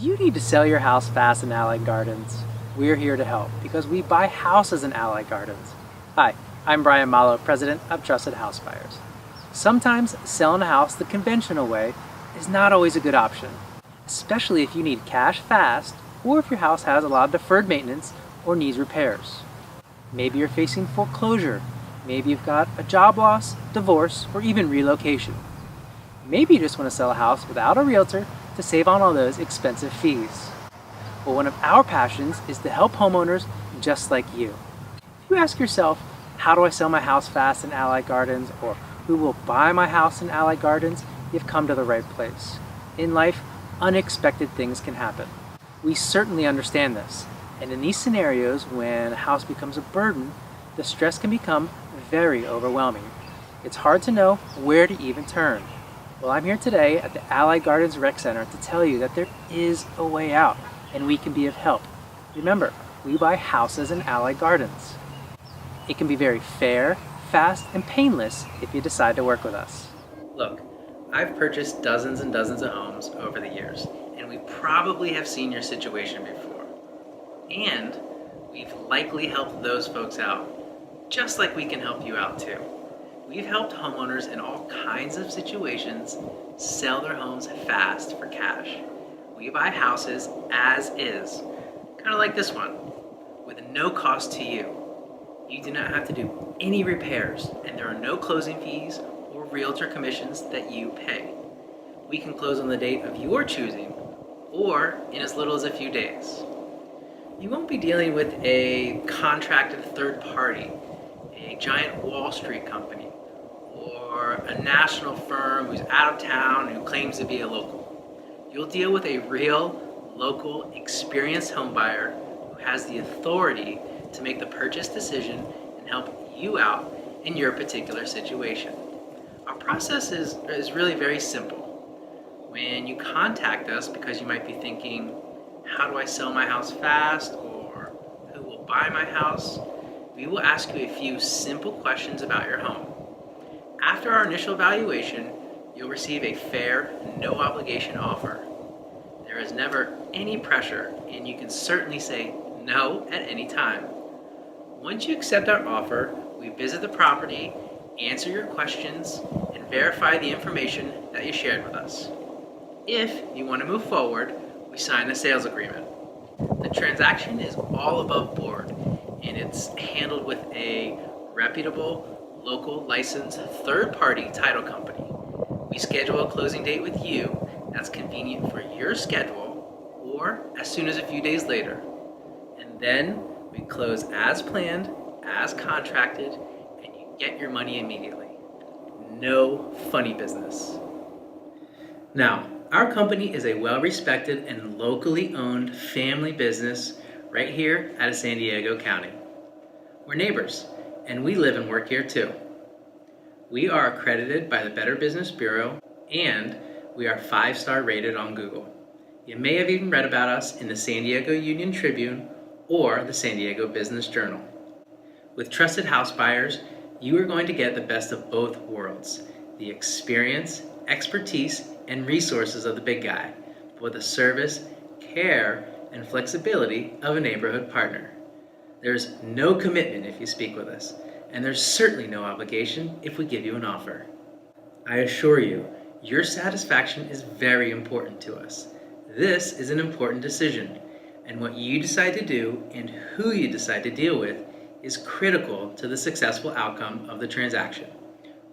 Do you need to sell your house fast in Allied Gardens? We're here to help because we buy houses in Allied Gardens. Hi, I'm Brian Malo, president of Trusted House Buyers. Sometimes selling a house the conventional way is not always a good option, especially if you need cash fast or if your house has a lot of deferred maintenance or needs repairs. Maybe you're facing foreclosure, maybe you've got a job loss, divorce, or even relocation. Maybe you just want to sell a house without a realtor to save on all those expensive fees. Well, one of our passions is to help homeowners just like you. If you ask yourself, how do I sell my house fast in Allied Gardens, or who will buy my house in Allied Gardens, you've come to the right place. In life, unexpected things can happen. We certainly understand this, and in these scenarios, when a house becomes a burden, the stress can become very overwhelming. It's hard to know where to even turn. Well, I'm here today at the Allied Gardens Rec Center to tell you that there is a way out, and we can be of help. Remember, we buy houses in Allied Gardens. It can be very fair, fast, and painless if you decide to work with us. Look, I've purchased dozens and dozens of homes over the years, and we probably have seen your situation before. And we've likely helped those folks out, just like we can help you out too. We've helped homeowners in all kinds of situations sell their homes fast for cash. We buy houses as is, kind of like this one, with no cost to you. You do not have to do any repairs, and there are no closing fees or realtor commissions that you pay. We can close on the date of your choosing, or in as little as a few days. You won't be dealing with a contracted third party, a giant Wall Street company, or a national firm who's out of town and who claims to be a local. You'll deal with a real, local, experienced home buyer who has the authority to make the purchase decision and help you out in your particular situation. Our process is really very simple. When you contact us because you might be thinking, how do I sell my house fast, or who will buy my house, we will ask you a few simple questions about your home. After our initial evaluation, you'll receive a fair, no obligation offer. There is never any pressure, and you can certainly say no at any time. Once you accept our offer, we visit the property, answer your questions, and verify the information that you shared with us. If you want to move forward, we sign a sales agreement. The transaction is all above board, and it's handled with a reputable, local licensed third-party title company. We schedule a closing date with you that's convenient for your schedule, or as soon as a few days later. And then we close as planned, as contracted, and you get your money immediately. No funny business. Now, our company is a well-respected and locally owned family business right here out of San Diego County. We're neighbors, and we live and work here too. We are accredited by the Better Business Bureau, and we are 5-star rated on Google. You may have even read about us in the San Diego Union Tribune or the San Diego Business Journal. With Trusted House Buyers, you are going to get the best of both worlds, the experience, expertise, and resources of the big guy, but with the service, care, and flexibility of a neighborhood partner. There's no commitment if you speak with us, and there's certainly no obligation if we give you an offer. I assure you, your satisfaction is very important to us. This is an important decision, and what you decide to do and who you decide to deal with is critical to the successful outcome of the transaction.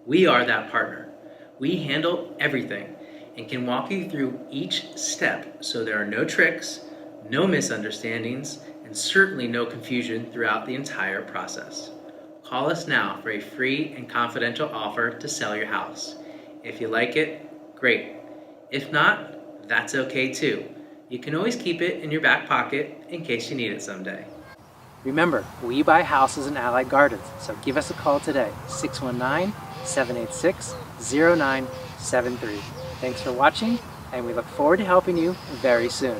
We are that partner. We handle everything and can walk you through each step so there are no tricks, no misunderstandings, and certainly no confusion throughout the entire process. Call us now for a free and confidential offer to sell your house. If you like it, great. If not, that's okay too. You can always keep it in your back pocket in case you need it someday. Remember, we buy houses in Allied Gardens, so give us a call today, 619-786-0973. Thanks for watching, and we look forward to helping you very soon.